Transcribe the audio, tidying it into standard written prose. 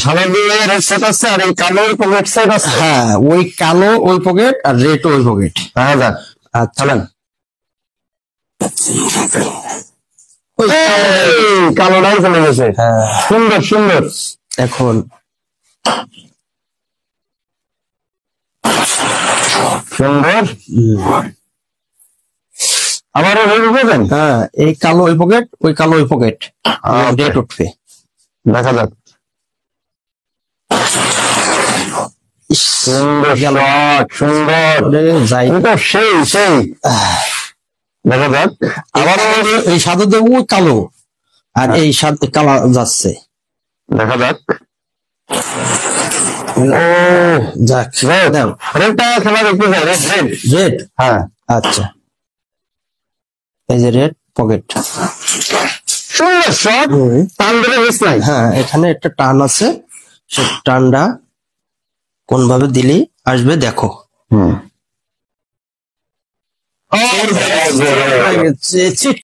সাদা দিয়ে red set আছে আর এই কালো পকেট সেট আছে। হ্যাঁ, ওই কালো ওই পকেট আর রেড ওই পকেট। দেখা যাক। চলেন, কালোটাই চলে গেছে। সুন্দর সুন্দর। এখন সুন্দর। আবার বুঝবেন। হ্যাঁ, এই কালো ওই পকেট, ওই কালো ওই পকেট, রেড উঠবে। দেখা যাক। সুন্দর সুন্দর যাই, সেই সেই। দেখা যাক। আবার এই সাদা দেবো কালো, আর এই সাদা কালা যাচ্ছে। দেখা যাক। যাক, রেডটা খেলা দেখতে চাই। রেড। হ্যাঁ, আচ্ছা, এই যে রেড পকেট। সুন্দর শট। টান ধরে মিস নাই। হ্যাঁ, এখানে একটা টান আছে, সে টানটা কোন ভাবে দিলেই আসবে দেখো।